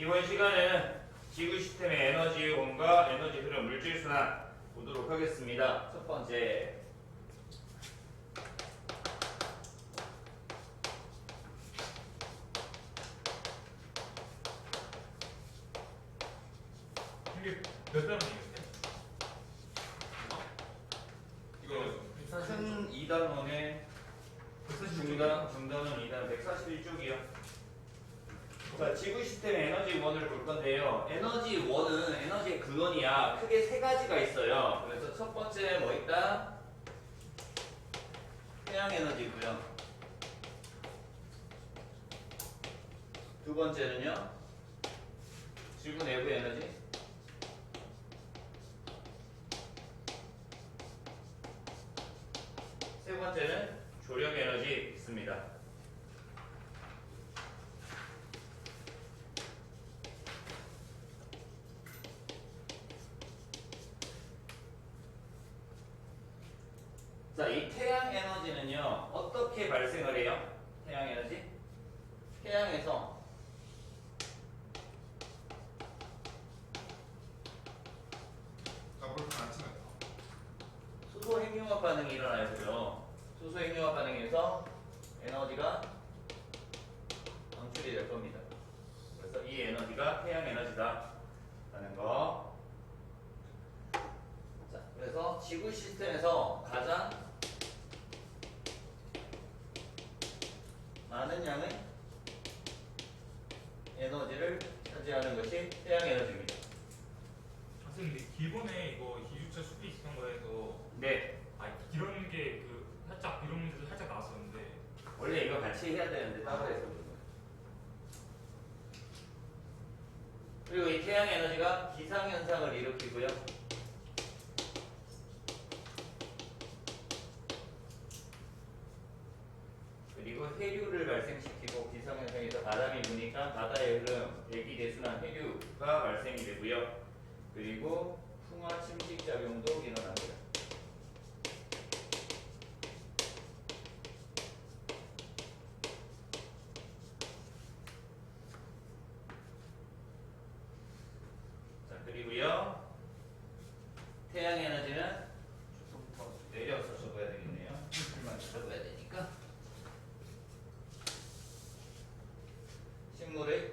이번 시간에는 지구 시스템의 에너지 이용과 에너지 흐름 물질 순환 보도록 하겠습니다. 첫 번째. 이게 몇 단원이겠어요? 이거 큰 2단원에 중단원 2단 141쪽이요. 자, 지구 시스템의 에너지 원을 볼 건데요. 에너지 원은 에너지의 근원이야. 크게 세 가지가 있어요. 그래서 첫 번째 뭐 있다? 태양 에너지고요. 두 번째는요. 지구 내부 에너지. 세 번째는 조력 에너지 있습니다. 자, 이 태양 에너지는요, 어떻게 발생을 해요? 태양 에너지? 태양에서 벌써 안 치네. 수소 핵융합 반응이 일어나요, 그죠? 수소 핵융합 반응에서 에너지가 방출이 될 겁니다. 그래서 이 에너지가 태양 에너지다 라는 거. 자, 그래서 지구 시스템에서 가장 많은 양의 에너지를 차지하는 것이 태양 에너지입니다. 선생님, 근데 기본에 이거 기ju차 수비 있었던 거에서 네, 이런 게 살짝 이런 문제도 살짝 나왔었는데 원래 이거 같이 해야 되는데 따로 해서 그런 거예요. 그리고 이 태양 에너지가 기상현상을 일으키고요. 그리고 해류를 발생시키고 기상현상에서 바람이 부니까 바다의 흐름, 대기 대순환 해류가 발생이 되고요. 그리고 풍화 침식 작용도 일어납니다. 자, 그리고요. 태양 에너지는 좀 더 내려서 적어야 되겠네요. 풀만 적어야 되니까. 식물의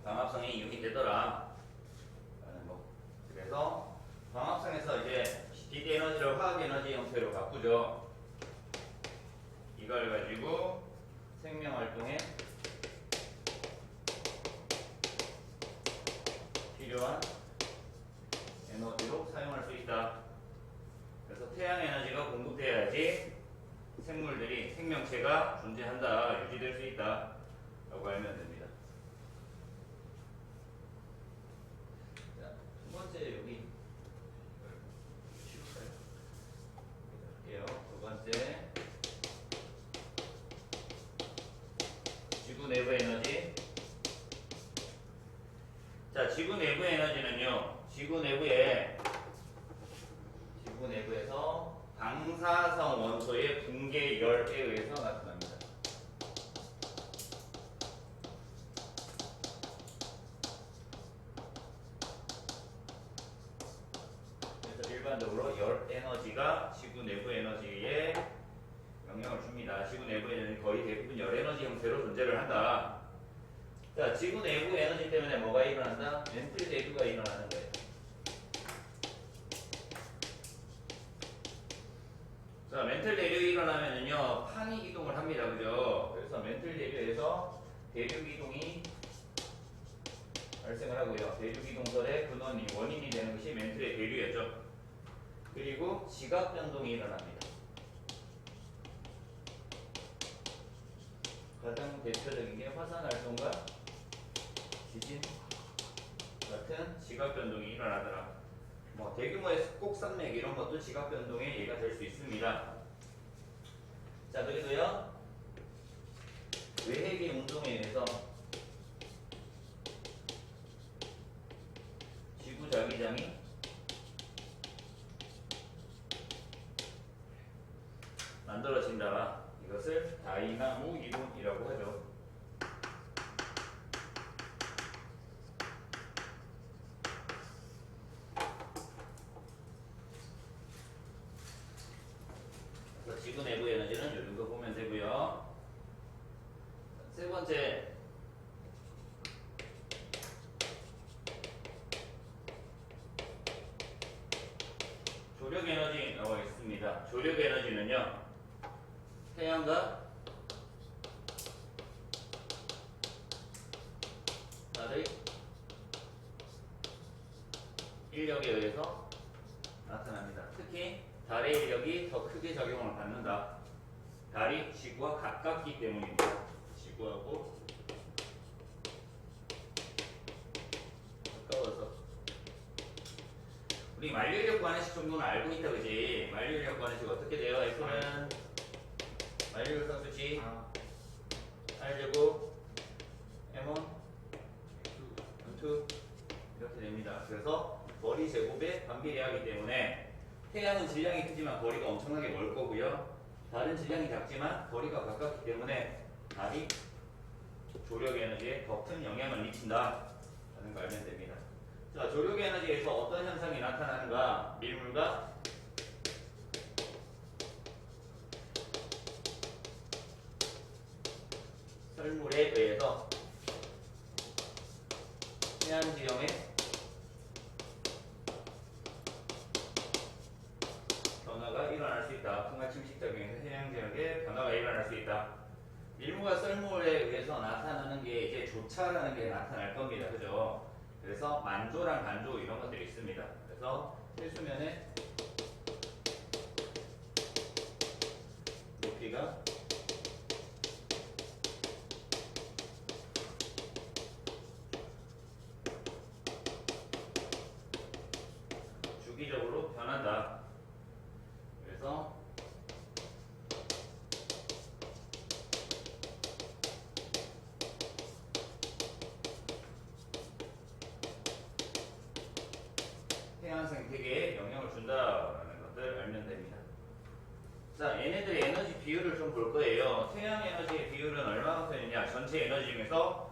광합성이 이용이 되더라 라는 거. 그래서 광합성에서 이제 기대 에너지를 화학 에너지 형태로 바꾸죠. 이걸 가지고 생명 활동에 필요한 에너지로 사용할 수 있다. 그래서 태양 에너지가 공급돼야지 생물들이 생명체가 존재한다, 유지될 수 있다 라고 알면 됩니다. 자, 두 번째 여기 치울까요? 할게요. 두 번째 지구 내부 에너지. 자, 지구 내부 에너지는요, 지구 내부에서 방사성 원소의 붕괴 열에 의해서 나타납니다. 그래서 일반적으로 열 에너지가 지구 내부 에너지에 영향을 줍니다. 지구 내부 에너지는 거의 대부분 열 에너지 형태로 존재를 한다. 자, 지구 내부 에너지 때문에 뭐가 일어난다? 멘틀 대류가 일어나는 거예요. 자, 멘틀 대류 일어나면은요, 판이 이동을 합니다. 그죠? 그래서 멘틀 대류에서 대륙 이동이 발생을 하고요. 대륙 이동설의 근원이, 원인이 되는 것이 멘틀의 대류였죠. 그리고 지각 변동이 일어납니다. 가장 대표적인 게 화산 활동과 지진 같은 지각 변동이 일어나더라. 뭐 대규모의 습곡 산맥 이런 것도 지각 변동의 예가 될 수 있습니다. 자, 그리고요, 외핵의 운동에 의해서 지구 자기장이 만들어진다. 이것을 다이나모 이론이라고 하죠. 그래서 지구 내부 에너지는 이 정도 보면 되고요. 세 번째, 조력 에너지 나와 있습니다. 조력 에너지는요, 태양과 달의 인력에 의해서 나타납니다. 특히 달의 인력이 더 크게 작용을 받는다. 달이 지구와 가깝기 때문입니다. 지구하고 가까워서. 우리 만류인력 관해식 정도는 알고 있다, 그지? 만류인력 관해식 어떻게 돼요? F는 만류인력 상수치 R제곱 M1 M2 이렇게 됩니다. 그래서 거리 제곱에 반비례하기 때문에 태양은 질량이 크지만 거리가 엄청나게 멀 거고요. 달은 질량이 작지만 거리가 가깝기 때문에 달이 조력 에너지에 더 큰 영향을 미친다 라는 걸 알면 됩니다. 자, 조력 에너지에서 어떤 현상이 나타나는가? 밀물과 설물에 의해서 태양 지형에 변화가 일어날 수 있다. 풍화 침식작용에서 태양 지역에 변화가 일어날 수 있다. 밀물과 썰물에 의해서 나타나는 게 이제 조차라는 게 나타날 겁니다. 그죠? 그래서 만조랑 간조 이런 것들이 있습니다. 그래서 필수면의 높이가 주기적으로 변한다. 그래서 태양 생태계에 영향을 준다라는 것을 알면 됩니다. 자, 얘네들의 에너지 비율을 좀 볼 거예요. 태양 에너지의 비율은 얼마만큼 되느냐? 전체 에너지 중에서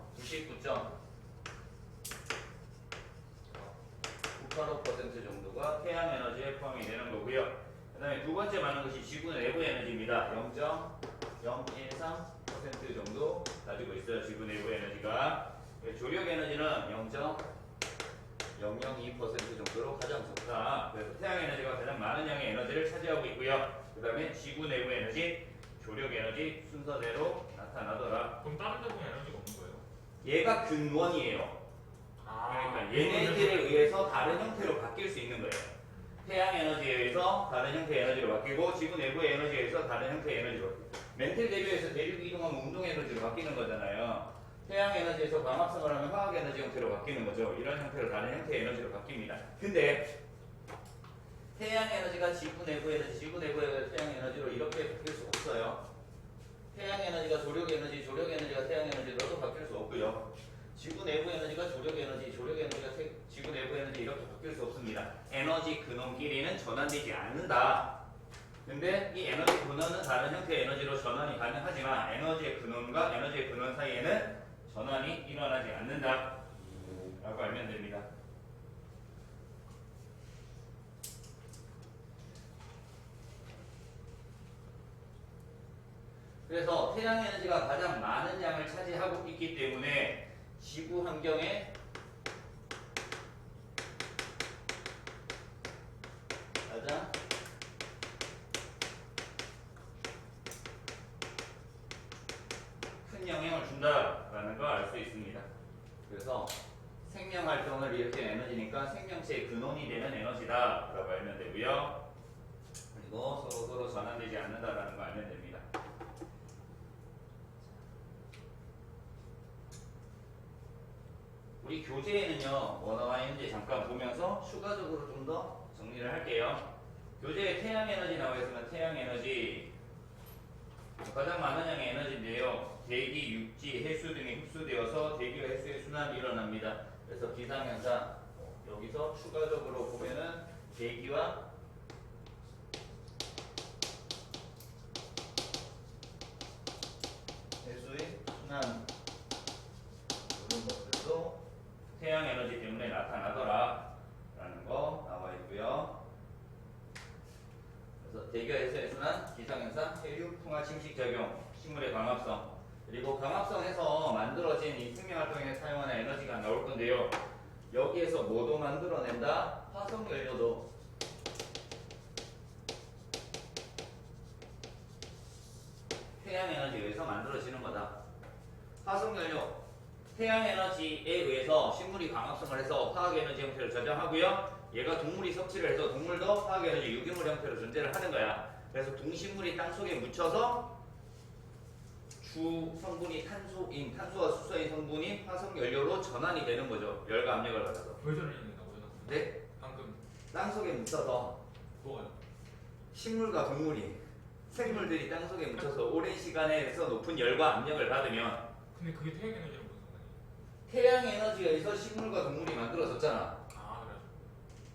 99.985% 정도가 태양 에너지에 포함이 되는 거고요. 그 다음에 두 번째 많은 것이 지구 내부 에너지입니다. 0.013% 정도 가지고 있어요. 지구 내부 에너지가. 조력 에너지는 0.002% 정도로 가장 좋다. 그래서 태양 에너지가 가장 많은 양의 에너지를 차지하고 있고요. 그 다음에 지구 내부 에너지, 조력 에너지 순서대로 나타나더라. 그럼 다른 데보면 에너지가 없는 거예요? 얘가 근원이에요. 그러니까 얘네들에 의해서 다른 형태로 바뀔 수 있는 거예요. 태양 에너지에 의해서 다른 형태의 에너지로 바뀌고 지구 내부의 에너지에 의해서 다른 형태의 에너지로 바뀌고 멘틀 대류에서 대륙 이동하면 운동 에너지로 바뀌는 거잖아요. 태양 에너지에서 광합성을 하면 화학 에너지 형태로 바뀌는 거죠. 이런 형태로 다른 형태의 에너지로 바뀝니다. 근데 태양 에너지가 지구 내부 에너지, 지구 내부의 태양 에너지로 이렇게 바뀔 수 없어요. 태양 에너지가 조력 에너지, 조력 에너지가 태양 에너지로도 바뀔 수 없고요. 지구 내부 에너지가 조력 에너지, 조력 에너지가 지구 내부 에너지 이렇게 바뀔 수 없습니다. 에너지 근원끼리는 전환되지 않는다. 근데 이 에너지 근원은 다른 형태의 에너지로 전환이 가능하지만 에너지의 근원과 에너지의 근원 사이에는 전환이 일어나지 않는다 라고 알면 됩니다. 그래서 태양 에너지가 가장 많은 양을 차지하고 있기 때문에 지구 환경에 가장 큰 영향을 준다라는 걸 알 수 있습니다. 그래서 생명 활동을 일으키는 에너지니까 생명체의 근원이 되는 에너지다라고 알면 되고요. 그리고 서로 전환되지 않는다라는 걸 알면 됩니다. 우리 교재에는요, 원어와 현재 잠깐 보면서 추가적으로 좀 더 정리를 할게요. 교재에 태양 에너지 나와 있으면 태양 에너지 가장 많은 양의 에너지인데요. 대기, 육지, 해수 등이 흡수되어서 대기와 해수의 순환이 일어납니다. 그래서 기상현상 여기서 추가적으로 보면은 대기와 순환 이런 것들도 태양 에너지 때문에 나타나더라 라는 거 나와 있고요. 그래서 대기화에서의 순환, 기상현상, 혈육, 풍화, 침식 작용, 식물의 광합성, 그리고 광합성에서 만들어진 이 생명활동에 사용하는 에너지가 나올 건데요. 여기에서 뭐도 만들어낸다? 화석연료도. 태양 에너지에 의해서 만들어지는 거다. 화석연료, 태양 에너지에 의해서 식물이 광합성을 해서 화학에너지 형태를 저장하고요. 얘가 동물이 섭취를 해서 동물도 화학에너지 유기물 형태로 존재를 하는 거야. 그래서 동식물이 땅속에 묻혀서 주 성분이 탄소인, 탄소와 수소의 성분이 화석연료로 전환이 되는 거죠. 열과 압력을 받아서. 보여줘야 된다고 해놨어요. 네? 방금 땅속에 묻혀서 뭐가요? 식물과 동물이 생물들이 땅속에 묻혀서 오랜 시간에서 높은 열과 압력을 받으면 근데 그게 태양 에너지랑 무슨 상관이에요? 태양 에너지에 의해서 식물과 동물이 만들어졌잖아. 아 그래.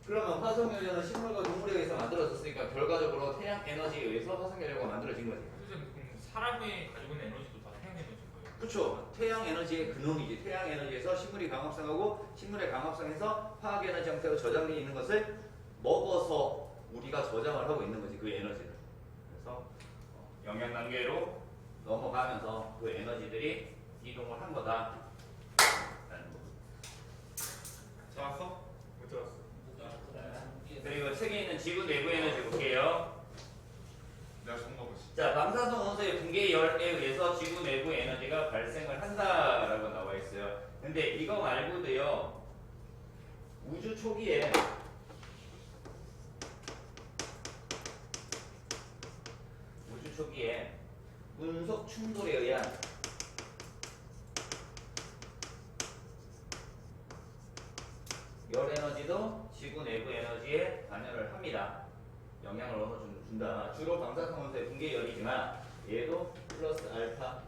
그러면 화석연료는 식물과 동물에 의해서 만들어졌으니까 결과적으로 태양 에너지에 의해서 화석연료가 만들어진 거지. 선생님 그럼 사람이 가지고 있는 에너지도 다 태양 에너지인 거예요? 그렇죠. 태양 에너지의 근원이지. 태양 에너지에서 식물이 광합성하고 식물의 광합성에서 화학 에너지 형태로 저장되어 있는 것을 먹어서 우리가 저장을 하고 있는 거지. 그 에너지를. 그래서 영양 단계로 넘어가면서 그 에너지들이 이동을 한 거다. 라는 거. 잡았어? 못 잡았어. 그리고 책에 있는 지구 내부 에너지 볼게요. 내가 좋은 거 보지. 자, 방사성 원소의 붕괴 열에 의해서 지구 내부 에너지가 발생을 한다라고 나와 있어요. 근데 이거 말고도요, 우주 초기에 운석 충돌에 의한 열 에너지도 지구 내부 에너지에 관여를 합니다. 영향을 어느 정도 준다. 주로 방사성 원소의 붕괴 열이지만 얘도 플러스 알파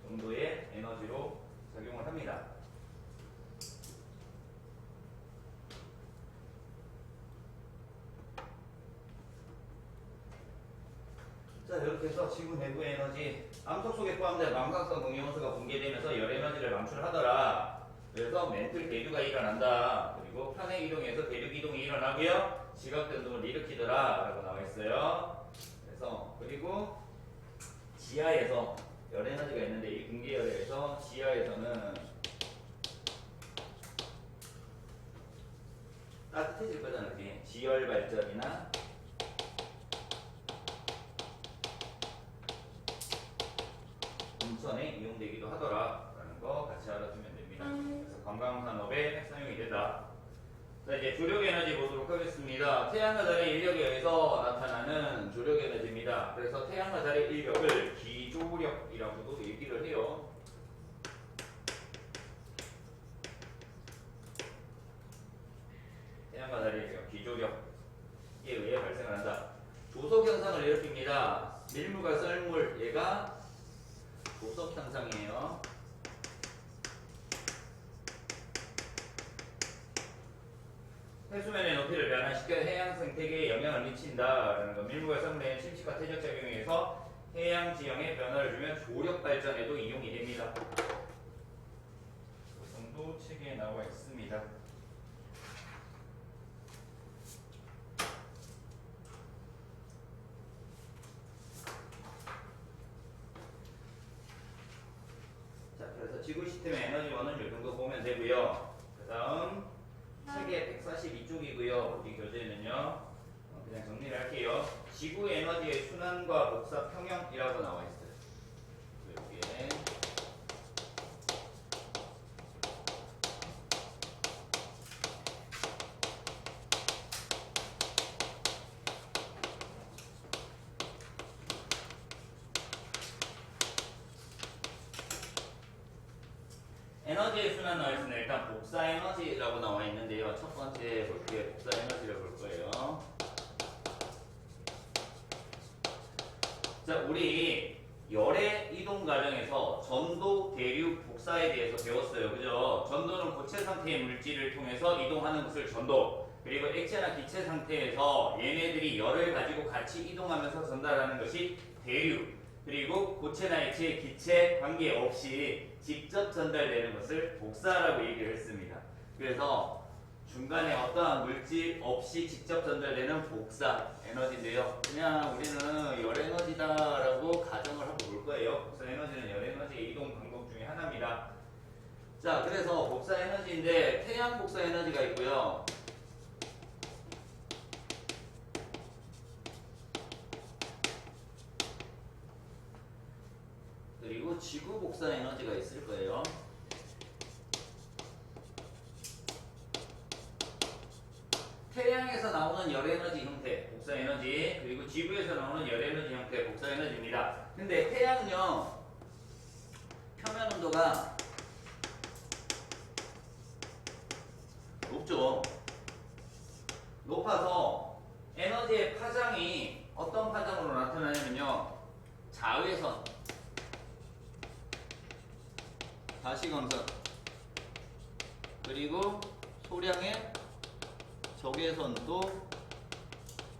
정도의 에너지로 작용을 합니다. 자, 이렇게 해서 지구 내부 에너지 암석 속에 포함된 방사성 동위원소가 붕괴되면서 열 에너지를 방출하더라. 그래서 멘틀 대류가 일어난다. 그리고 편의 이동에서 대륙 이동이 일어나고요. 지각 변동을 일으키더라 라고 나와 있어요. 그래서 그리고 지하에서 열 에너지가 있는데 이 붕괴열에 의해서 지하에서는 따뜻해질 거잖아. 이렇게 지열 발전이나 온천에 이용되기도 하더라라는 거 같이 알아두면 됩니다. 그래서 관광산업에 사용이 된다. 자, 이제 조력 에너지 보도록 하겠습니다. 태양과 달의 인력에 의해서 나타나는 조력 에너지입니다. 그래서 태양과 달의 인력을 기조력이라고도 얘기를 해요. 태양과 달의 인력, 기조력에 의해 발생을 한다. 조석 현상을 일으킵니다. 밀물과 썰물, 얘가 조석 현상이에요. 해수면의 높이를 변화시켜 해양 생태계에 영향을 미친다라는 거. 밀물과 썰물의 침식과 퇴적 작용에 의해서 해양 지형에 변화를 주면 조력 발전에도 이용이 됩니다. 그 정도 책에 나와 있습니다. 자, 그래서 지구 시스템의 에너지원은 이 정도 보면 되고요. 그 다음 책의 142쪽이고요. 우리 교재는요. 그냥 정리를 할게요. 지구 에너지의 순환과 복사 평형이라고 나와 있어요. 이렇게. 에너지의 순환 나와 있습니다. 일단 복사 에너지라고 나와 있는데요. 첫 번째 볼게요. 복사 에너지를 볼 거예요. 자, 우리 열의 이동 과정에서 전도, 대륙, 복사에 대해서 배웠어요. 그죠? 전도는 고체 상태의 물질을 통해서 이동하는 것을 전도, 그리고 액체나 기체 상태에서 얘네들이 열을 가지고 같이 이동하면서 전달하는 것이 대륙, 그리고 고체나 액체의 기체 관계없이 직접 전달되는 것을 복사라고 얘기를 했습니다. 그래서 중간에 어떠한 물질 없이 직접 전달되는 복사 에너지인데요. 그냥 우리는 열 에너지다라고 가정을 하고 볼 거예요. 복사 에너지는 열 에너지의 이동 방법 중에 하나입니다. 자, 그래서 복사 에너지인데 태양 복사 에너지가 있고요. 그리고 지구 복사 에너지가 있을 거예요. 태양에서 나오는 열 에너지 형태, 복사 에너지, 그리고 지구에서 나오는 열 에너지 형태, 복사 에너지입니다. 근데 태양은요, 표면 온도가 높죠. 높아서 에너지의 파장이 어떤 파장으로 나타나냐면요, 자외선, 가시광선, 그리고 소량의 적외선도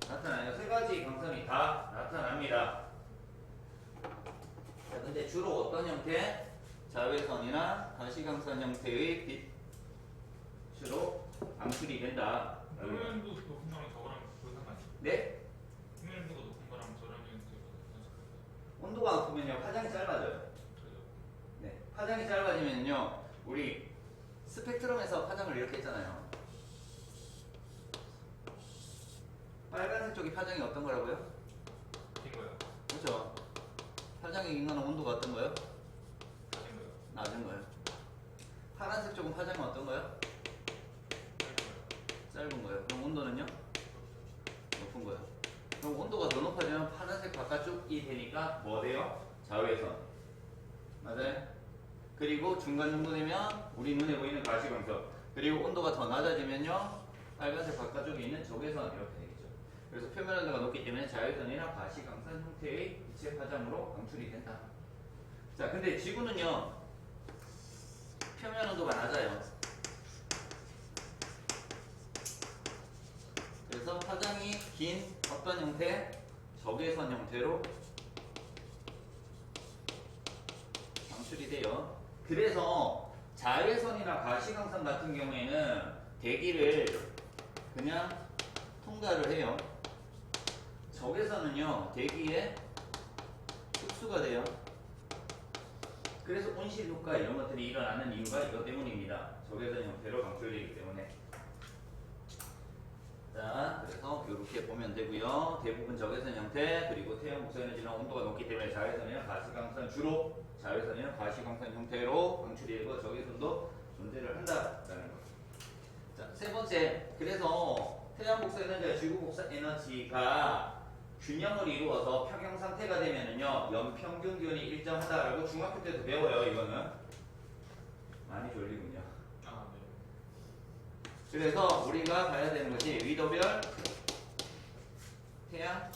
나타나요. 세 가지 광선이 다 나타납니다. 자, 근데 주로 어떤 형태? 자외선이나 가시광선 형태의 빛으로 방출이 된다. 표면도 높은 거랑 저거랑 별 상관이 있어요? 네? 표면 온도가 높은 거랑 저랑은 상관이 온도가 높으면요, 파장이 짧아져요. 있어요? 네, 파장이 짧아지면요, 우리 스펙트럼에서 파장을 이렇게 했잖아요. 빨간색 쪽이 파장이 어떤 거라고요? 긴 거요? 그렇죠. 파장이 일어나는 온도가 어떤 거요? 가진 거요? 낮은 거요. 파란색 쪽은 파장이 어떤 거요? 짧은 거요? 짧은 거예요. 그럼 온도는요? 높은 거예요. 그럼 온도가 더 높아지면 파란색 바깥쪽이 되니까 뭐 돼요? 자외선. 맞아요? 그리고 중간 정도 되면 우리 눈에 보이는 가시광선. 그리고 온도가 더 낮아지면요, 빨간색 바깥쪽에 있는 적외선 이렇게 되겠죠. 그래서 표면 온도가 높기 때문에 자외선이나 가시광선 형태의 빛의 파장으로 방출이 된다. 자, 근데 지구는요, 표면 온도가 낮아요. 그래서 파장이 긴 어떤 형태? 적외선 형태로 방출이 돼요. 그래서 자외선이나 가시광선 같은 경우에는 대기를 그냥 통과를 해요. 적외선은요, 대기에 흡수가 돼요. 그래서 온실 효과 이런 것들이 일어나는 이유가 이것 때문입니다. 적외선 형태로 방출되기 때문에. 자, 그래서 이렇게 보면 되고요. 대부분 적외선 형태, 그리고 태양 복사 에너지는 온도가 높기 때문에 자외선이나 가시광선, 주로 자외선이나 가시광선 형태로 방출이 되고 적외선도 존재를 한다라는 거. 자, 세 번째, 그래서 태양 복사 에너지와 지구 복사 에너지가 균형을 이루어서 평형 상태가 되면은요, 연평균 기온이 일정하다라고 중학교 때도 배워요. 이거는 많이 졸리군요. 아, 네. 그래서 우리가 봐야 되는 것이 위도별 태양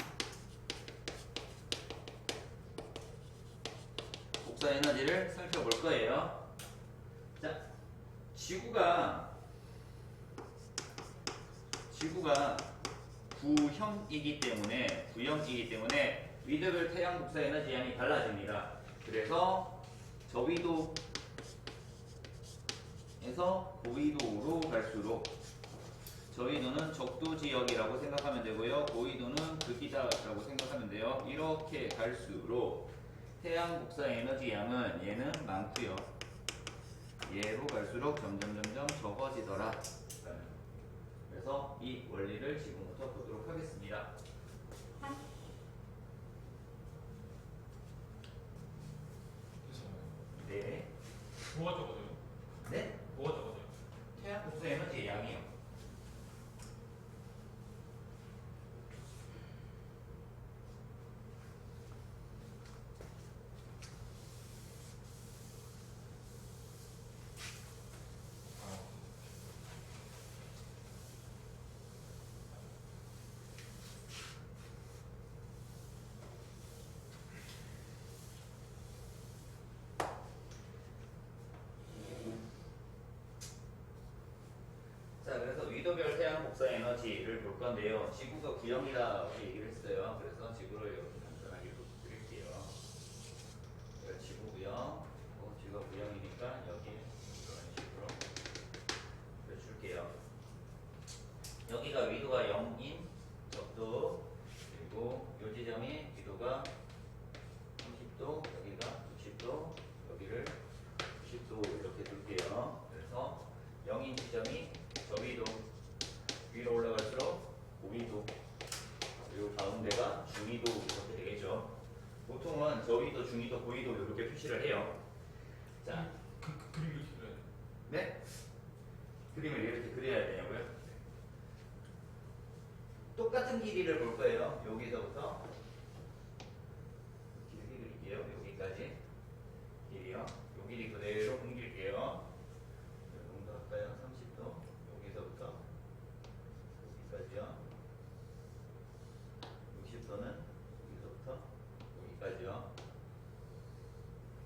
복사 에너지를 살펴볼 거예요. 자, 지구가 부형이기 때문에 위도별 태양 복사 에너지 양이 달라집니다. 그래서 저위도에서 고위도로 갈수록, 저위도는 적도 지역이라고 생각하면 되고요, 고위도는 극이다라고 생각하면 돼요. 이렇게 갈수록 태양 복사 에너지 양은 얘는 많고요, 얘로 갈수록 점점 적어지더라. 그래서 이 원리를 지금부터 보도록 하겠습니다. 네. 뭐가 적어져요? 네? 뭐가 적어져요? 태양 복사 에너지의 양이요. 자, 그래서 위도별 태양 복사 에너지를 볼 건데요. 지구가 구형이라고 얘기를 했어요. 그래서 지구를 이렇게 간단하게 드릴게요. 0, G가 0이니까 여기 이런 식으로 그려줄게요. 여기가 위도가 0인 적도, 그리고 이 지점이 위도가 30도, 여기가 60도, 여기를 90도 이렇게 둘게요. 그래서 0인 지점이 저위도, 위로 올라갈수록 고위도, 그리고 가운데가 중위도 이렇게 되겠죠. 보통은 저위도, 중위도, 고위도 이렇게 표시를 해요. 자, 그림 이렇게 그려야 돼. 네? 그림을 이렇게 그려야 되냐고요? 똑같은 길이를 볼 거예요. 여기서부터 길이 그릴게요. 여기까지 길이요. 요 길이 그대로 옮길게요. 조금 더 할까요? 30도. 여기서부터 여기까지요. 60도는 여기서부터 여기까지요.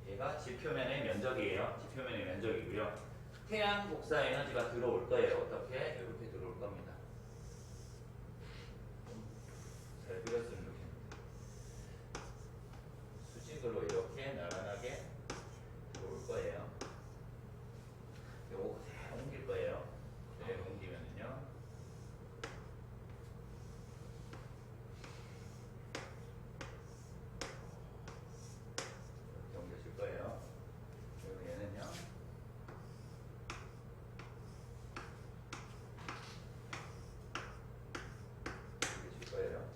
얘가 지표면의 면적이에요. 지표면의 면적이고요. 태양 복사 에너지가 들어올 거예요. 어떻게? 이렇게 들어올 겁니다. 잘 그렸으면 좋겠는데. 수직으로 이렇게 나란하게 들어올 거예요. 요거 그대로 옮길 거예요. 그대로 옮기면은요. 이렇게 옮겨줄 거예요. 그리고 얘는요. 옮겨줄 거예요.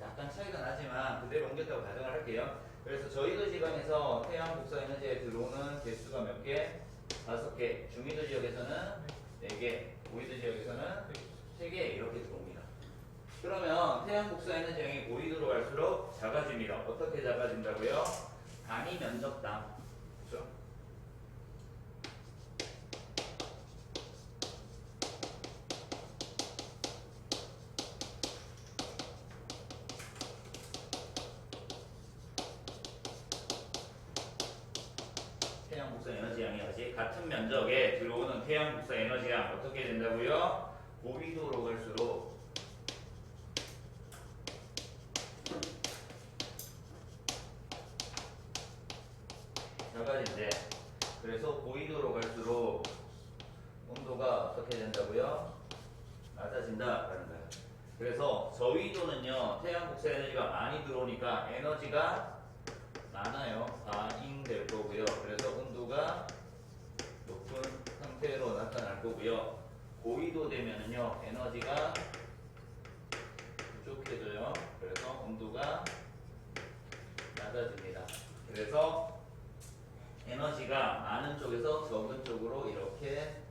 약간 차이가 나지만 그대로 옮겼다고 가정을 할게요. 그래서 저희도 지방에서 태양 복사 에너지에 들어오는 개수가 몇 개? 5개. 중위도 지역에서는 4개. 고위도 지역에서는 3개 이렇게 들어옵니다. 그러면 태양 복사 에너지량이 고위도로 갈수록 작아집니다. 어떻게 작아진다고요? 단위 면적당. 그렇죠? 태양 복사 에너지량이 아직 같은 면적에 들어오는 태양 복사 에너지량 어떻게 된다고요? 고위도로 갈수록 작아진대. 그래서 고위도로 갈수록 온도가 어떻게 된다고요? 낮아진다라는 거예요. 그래서 저위도는요, 태양 복사 에너지가 많이 들어오니까 에너지가 많아요. 과잉될 거고요. 그래서 온도가 높은 상태로 나타날 거고요. 고위도 되면은요, 에너지가 부족해져요. 그래서 온도가 낮아집니다. 그래서 에너지가 많은 쪽에서 적은 쪽으로 이렇게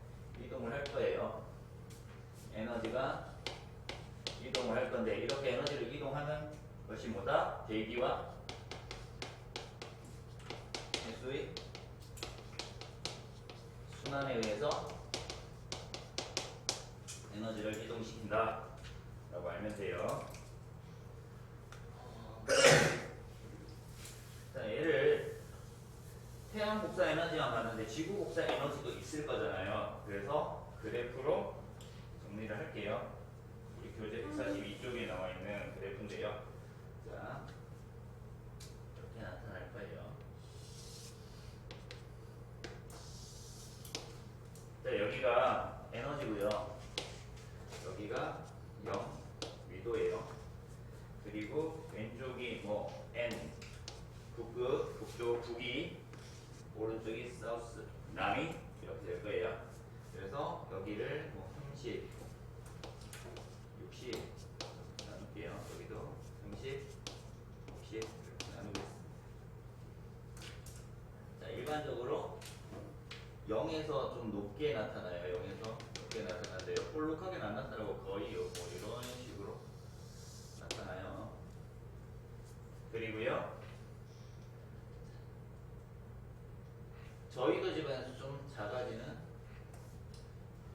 이동을 할 거예요. 에너지가 이동을 할 건데, 이렇게 에너지를 이동하는 것이 뭐다? 대기와 해수의 순환에 의해서 에너지를 이동시킨다 라고 알면 돼요. 자, 얘를 태양 복사 에너지만 봤는데 지구 복사 에너지도 있을 거잖아요. 그래서 그래프로 정리를 할게요. 우리 교재 142쪽에 나와 있는 그래프인데요. 자, 이렇게 나타날 거예요. 자, 여기가 에너지고요. 여기가 0 위도예요. 그리고 왼쪽이 뭐 N 북극, 북쪽 북이, 오른쪽이 사우스 남이 이렇게 될 거예요. 그래서 여기를 뭐 30, 60 나눌게요. 여기도 30, 60 이렇게 나누겠습니다. 자, 일반적으로 0에서 좀 높게 나타나요. 0에서 높게 나타나는데요. 볼록하게는 안 나타나고 거의 뭐 이런 식으로 나타나요. 그리고요. 저희도 집안에서 좀 작아지는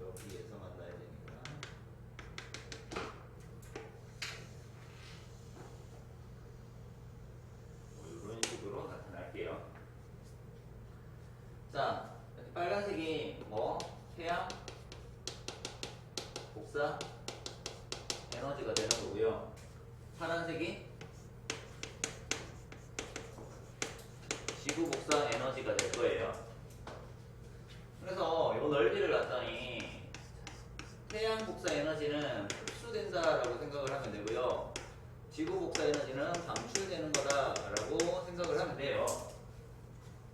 여기에서 만나야 되니까 뭐 이런 식으로 나타날게요. 자, 이렇게 빨간색이 뭐 태양 복사 에너지가 되는 거고요. 파란색이 지구 복사 에너지가 될 거예요. 그래서 이 넓이를 갖다니 태양 복사 에너지는 흡수된다라고 생각을 하면 되고요. 지구 복사 에너지는 방출되는 거다라고 생각을 하면 돼요.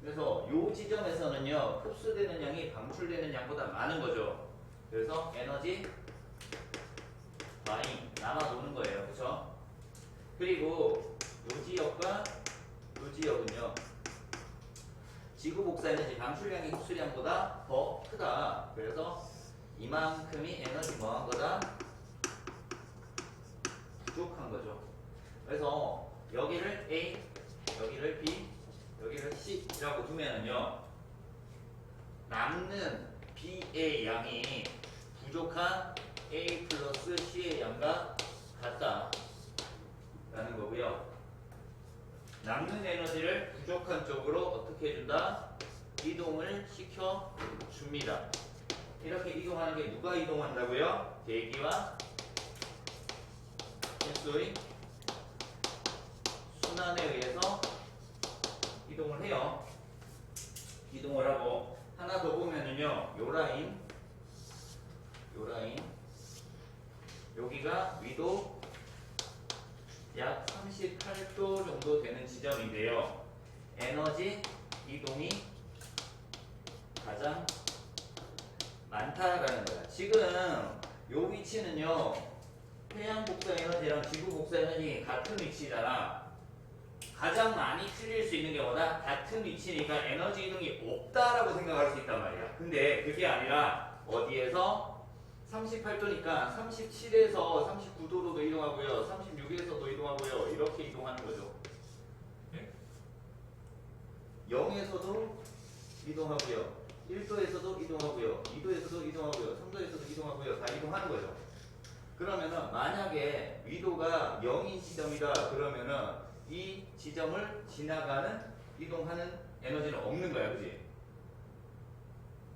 그래서 이 지점에서는요, 흡수되는 양이 방출되는 양보다 많은 거죠. 그래서 에너지 많이 남아도는 거예요. 그렇죠? 그리고 이 지역과 이 지역은요, 지구 복사 에너지 방출량이 흡수량보다 더 크다. 그래서 이만큼이 에너지 뭐한 거다? 부족한 거죠. 그래서 여기를 A, 여기를 B, 여기를 C라고 두면은요, 남는 B의 양이 부족한 A 플러스 C의 양과 같다 라는 거고요. 남는 에너지를 부족한 쪽으로 어떻게 해준다? 이동을 시켜줍니다. 이렇게 이동하는 게 누가 이동한다고요? 대기와 횟수의 순환에 의해서 이동을 해요. 이동을 하고 하나 더 보면은요, 요 라인 여기가 위도 약 38도 정도 되는 지점인데요. 에너지 이동이 가장 많다라는 거야. 지금 요 위치는요, 태양 복사 에너지랑 지구 복사 에너지 같은 위치잖아. 가장 많이 틀릴 수 있는 게 뭐다? 같은 위치니까 에너지 이동이 없다라고 생각할 수 있단 말이야. 근데 그게 아니라 어디에서? 38도니까 37에서 39도로도 이동하고요. 36에서도 이동하고요. 이렇게 이동하는 거죠. 예? 0에서도 이동하고요. 1도에서도 이동하고요. 2도에서도 이동하고요. 3도에서도 이동하고요. 다 이동하는 거죠. 그러면은 만약에 위도가 0인 지점이다 그러면은 이 지점을 지나가는 이동하는 에너지는 없는 거야. 그지?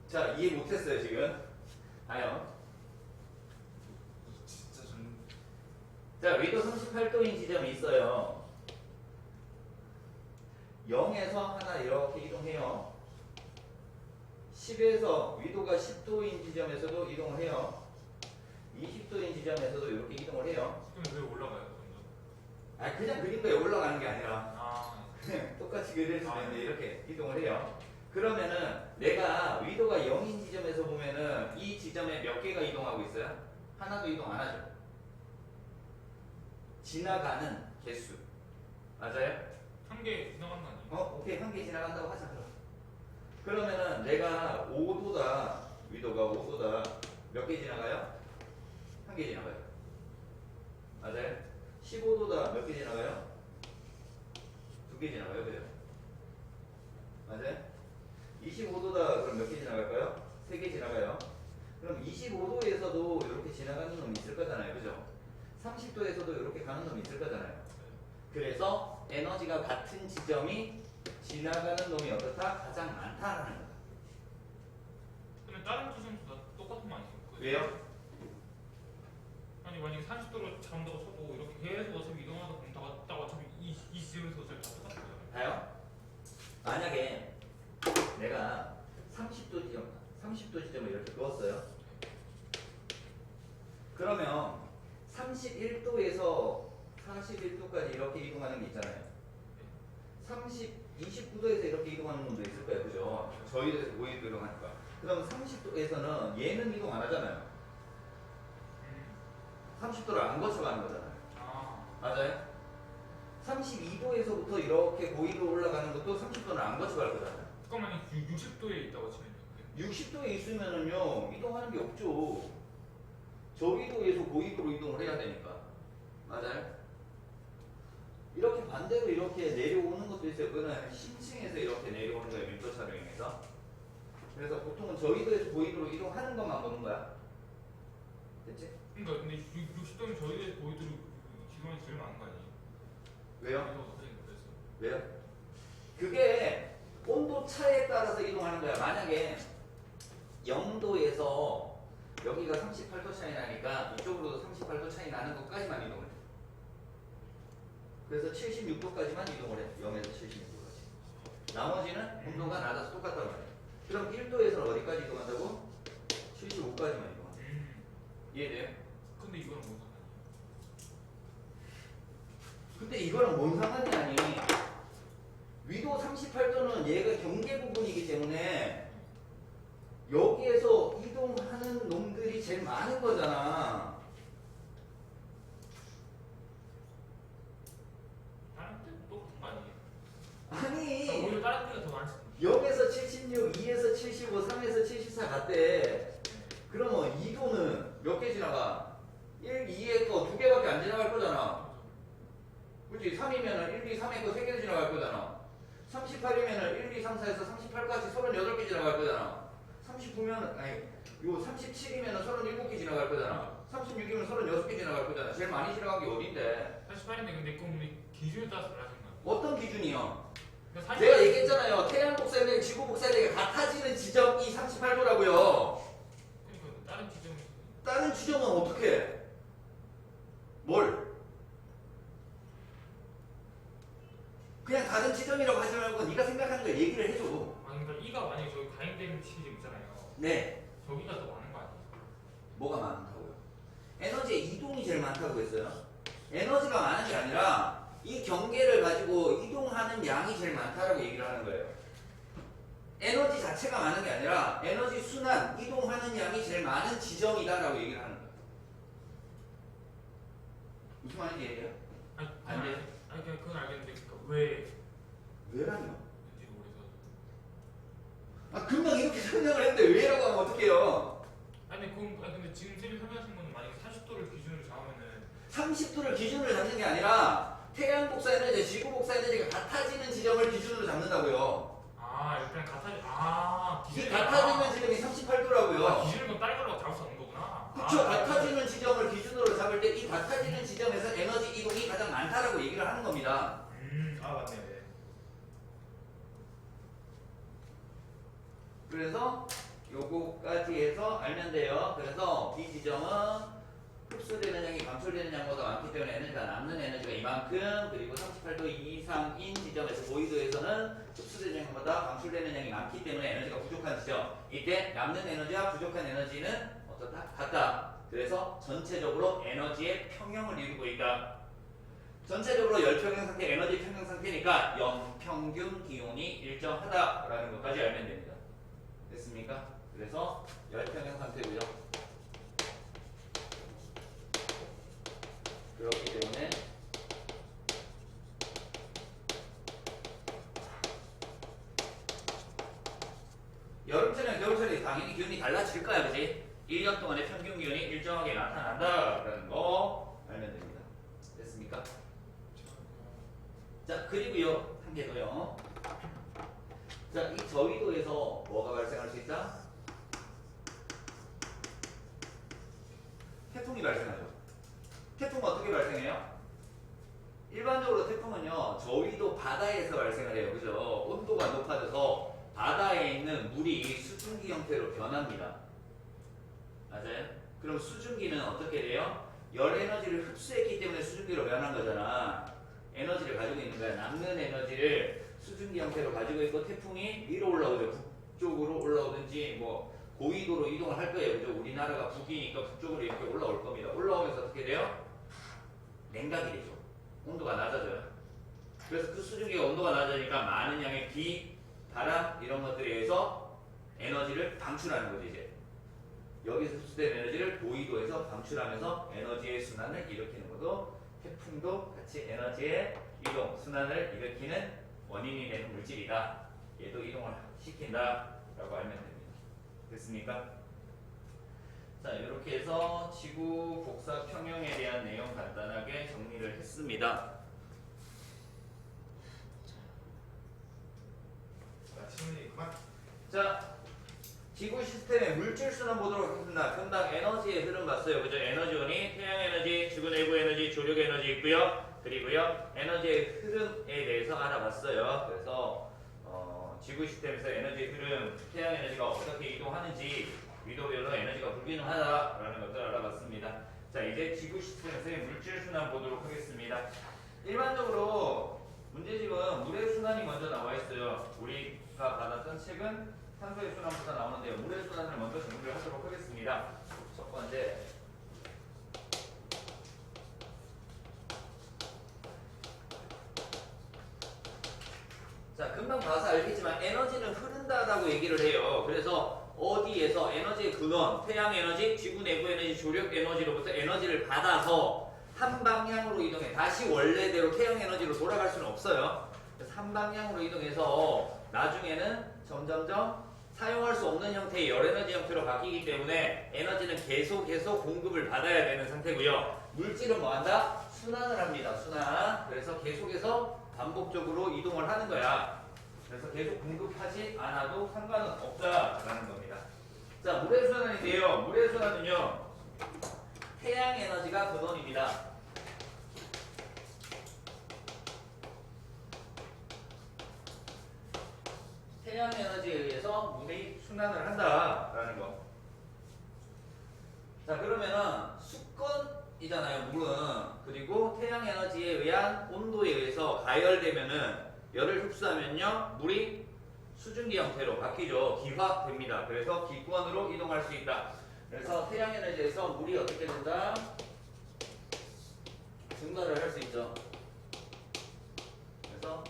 자, 이해 못했어요 지금? 봐요. 진짜 전 자, 위도 38도인 지점이 있어요. 0에서 하나 이렇게 이동해요. 10에서 위도가 10도인 지점에서도 이동을 해요. 20도인 지점에서도 이렇게 이동을 해요. 그럼 왜 올라가요, 점점? 아, 그냥 그림도에 올라가는 게 아니라 아, 그냥 똑같이 그릴 수 있는데 이렇게 이동을 해요. 그러면은 내가 위도가 0인 지점에서 보면은 이 지점에 몇 개가 이동하고 있어요? 하나도 이동 안 하죠. 지나가는 개수. 맞아요? 한 개 지나간 거 아니에요? 오케이. 한 개 지나간다고 하자. 그러면은 내가 5도다. 위도가 5도다. 몇 개 지나가요? 한 개 지나가요. 맞아요? 15도다. 몇 개 지나가요? 2개 지나가요. 그죠? 맞아요? 25도다. 그럼 몇 개 지나갈까요? 3개 지나가요. 그럼 25도에서도 이렇게 지나가는 놈이 있을 거잖아요. 그죠? 30도에서도 이렇게 가는 놈이 있을 거잖아요. 그래서 에너지가 같은 지점이 지나가는 놈이 어떻다? 가장 많다라는 거다. 근데 다른 지점도 다 똑같은 거 아니에요? 왜요? 아니 만약에 30도로 잡는다고 쳐도 이렇게 계속 어차피 이동하다 보면 다 어차피 이 지점에서 어차피 다 똑같은 거잖아요. 봐요. 만약에 내가 30도 지점을 이렇게 그었어요. 그러면 31도에서 41도까지 이렇게 이동하는 게 있잖아요. 29도에서 이렇게 이동하는 놈도 있을 거예요. 그죠? 저희도 5일 이동하니까. 그럼 30도에서는 얘는 이동 안 하잖아요. 30도를 안 거쳐가는 거잖아요. 아, 맞아요? 32도에서부터 이렇게 고위로 올라가는 것도 30도는 안 거쳐갈 거잖아요. 잠깐만 60도에 있다고 치면 60도에 있으면은요, 이동하는 게 없죠. 저위도에서 고위도로 이동을 해야 되니까. 맞아요? 이렇게 반대로 이렇게 내려오는 것도 있어요. 그거는 심층에서 이렇게 내려오는 거예요. 밀도 촬영에서. 그래서 보통은 저위도에서 고위도로 이동하는 것만 보는 거야. 됐지? 그러니까 근데 60도면 저희들 보이도록 지금이 제일 많은 거 아니에요? 왜요? 그래서 왜요? 그게 온도 차에 따라서 이동하는 거야. 만약에 0도에서 여기가 38도 차이 나니까 이쪽으로도 38도 차이 나는 것까지만 이동을 해. 그래서 76도까지만 이동을 해. 0에서 76도까지. 나머지는 온도가 낮아서 똑같단 말이에요. 그럼 1도에서는 어디까지 이동한다고? 75까지만 이동한다. 이해돼요? 근데 이거는 뭐 상관이야? 근데 이거랑 뭔 상관이 아니? 위도 38도는 얘가 경계 부분이기 때문에 여기에서 이동하는 놈들이 제일 많은 거잖아. 다른 때도 똑같은 거 아니에요? 아니 오히려 다른 때가 더 많지. 0에서 76, 2에서 75, 3에서 74 갔대. 그러면 2도는 몇 개 지나가? 1, 2에 거 2개밖에 안 지나갈 거잖아. 그렇지? 3이면은 1, 2, 3에 거 3개 지나갈 거잖아. 38이면은 1, 2, 3, 4에서 38까지 38개 지나갈 거잖아. 39면 아니 요 37이면은 37개 지나갈 거잖아. 36이면 36개 지나갈 거잖아. 제일 많이 지나간 게 어딘데? 48인데 근데 그건 우리 기준에 따라서 달라진 거야. 어떤 기준이요? 그러니까 내가 얘기했잖아요. 태양 복사되고 지구 복사되고 같아지는 지점이 38도라고요. 그러니까 다른 지점에서 다른 지점은 어떻게 해? 뭘? 그냥 다른 지점이라고 하지 말고 네가 생각하는 걸 얘기를 해줘. 그러니까 이가 만약에 저기 가행되는 지점 있잖아요. 네. 저기가 더 많은 거 아니에요? 뭐가 많다고요? 에너지의 이동이 제일 많다고 했어요. 에너지가 많은 게 아니라 이 경계를 가지고 이동하는 양이 제일 많다라고 얘기를 하는 거예요. 에너지 자체가 많은 게 아니라 에너지 순환, 이동하는 양이 제일 많은 지점이다라고 얘기를 하는 거예요. 무슨 말인지 이해해요? 아니, 안 돼요? 아니 그건 알겠는데 그러니까 왜 왜라뇨? 인지를 모르겠어. 아 금방 이렇게 설명을 했는데 왜라고 하면 어떡해요? 아니 근데 지금 쌤이 설명하신 거는 만약에 40도를 기준으로 잡으면은 30도를 기준으로 잡는 게 아니라 태양 복사 에너지, 지구 복사 에너지가 같아지는 지점을 기준으로 잡는다고요. 일단 이 기준이 같아지는 지점이 38도라고요. 기준을 그럼 다른 걸로 잡을 수 없는 거구나. 그쵸. 같아지는 지점을 기준으로 잡을 때 이 같아지는 지점에서 에너지 이동이 가장 많다라고 얘기를 하는 겁니다. 맞네. 그래서 요거까지 해서 알면 돼요. 그래서 이 지점은 흡수되는 양이 감출되는 양보다 많기 때문에 에너지가 남는 에너지가 이만큼, 그리고 38도 이상인 지점에서 고위도에서는 흡수되는 양보다 감출되는 양이 많기 때문에 에너지가 부족한 지점. 이때 남는 에너지와 부족한 에너지는 어떻다? 같다. 그래서 전체적으로 에너지의 평형을 이루고 있다. 전체적으로 열평형 상태, 에너지 평형 상태니까 연평균 기온이 일정하다라는 것까지 알면 됩니다. 됐습니까? 그래서 열평형 상태고요. 그렇기 때문에 여름철이랑 겨울철이 당연히 기온이 달라질 거야, 그지? 1년 동안의 평균 기온이 일정하게 나타난다라는 거 알면 됩니다. 됐습니까? 자, 그리고요, 한 개 더요. 자, 이 저위도에서 뭐가 발생할 수 있다? 태풍이 발생하죠. 태풍은 어떻게 발생해요? 일반적으로 태풍은요, 저위도 바다에서 발생을 해요. 그죠? 온도가 높아져서 바다에 있는 물이 수증기 형태로 변합니다. 맞아요? 그럼 수증기는 어떻게 돼요? 열 에너지를 흡수했기 때문에 수증기로 변한 거잖아. 에너지를 가지고 있는 거야. 남는 에너지를 수증기 형태로 가지고 있고 태풍이 위로 올라오죠. 북쪽으로 올라오든지 뭐 고위도로 이동을 할 거예요. 그죠? 우리나라가 북이니까 북쪽으로 이렇게 올라올 겁니다. 올라오면서 어떻게 돼요? 냉각이 되죠. 온도가 낮아져요. 그래서 그 수증기가 온도가 낮아지니까 많은 양의 비, 바람 이런 것들에 의해서 에너지를 방출하는 거죠. 이제 여기서 흡수된 에너지를 고위도에서 방출하면서 에너지의 순환을 일으키는 것도 태풍도 같이 에너지의 이동, 순환을 일으키는 원인이 되는 물질이다. 얘도 이동을 시킨다라고 알면 됩니다. 됐습니까? 자, 이렇게 해서 지구 복사 평형에 대한 내용 간단하게 정리를 했습니다. 질문이 그만. 자, 지구 시스템의 물질 순환 보도록 하겠습니다. 금방 에너지의 흐름 봤어요. 그죠? 에너지원이 태양 에너지, 지구 내부 에너지, 조력 에너지 있고요. 그리고요, 에너지의 흐름에 대해서 알아봤어요. 그래서 지구 시스템에서 에너지의 흐름, 태양 에너지가 어떻게 이동하는지 위도별로 에너지가 불균형하다라는 것을 알아봤습니다. 자, 이제 지구 시스템에서의 물질 순환 보도록 하겠습니다. 일반적으로 문제집은 물의 순환이 먼저 나와 있어요. 우리가 받았던 책은 산소의 순환부터 나오는데요. 물의 순환을 먼저 정리를 하도록 하겠습니다. 첫 번째. 자, 금방 봐서 알겠지만 에너지는 흐른다라고 얘기를 해요. 그래서 어디에서 에너지의 근원, 태양 에너지, 지구 내부 에너지, 조력 에너지로부터 에너지를 받아서 한 방향으로 이동해 다시 원래대로 태양 에너지로 돌아갈 수는 없어요. 그래서 한 방향으로 이동해서 나중에는 점점점 사용할 수 없는 형태의 열 에너지 형태로 바뀌기 때문에 에너지는 계속 공급을 받아야 되는 상태고요. 물질은 뭐한다? 순환을 합니다. 순환. 그래서 계속해서 반복적으로 이동을 하는 거야. 그래서 계속 공급하지 않아도 상관은 없다라는 겁니다. 자, 물의 순환인데요. 물의 순환은요, 태양 에너지가 근원입니다. 태양 에너지에 의해서 물이 순환을 한다라는 거. 자, 그러면은 수건이잖아요, 물은. 그리고 태양 에너지에 의한 온도에 의해서 가열되면은 열을 흡수하면요, 물이 수증기 형태로 바뀌죠. 기화됩니다. 그래서 기권으로 이동할 수 있다. 그래서 태양 에너지에서 물이 어떻게 된다? 증발을 할 수 있죠. 그래서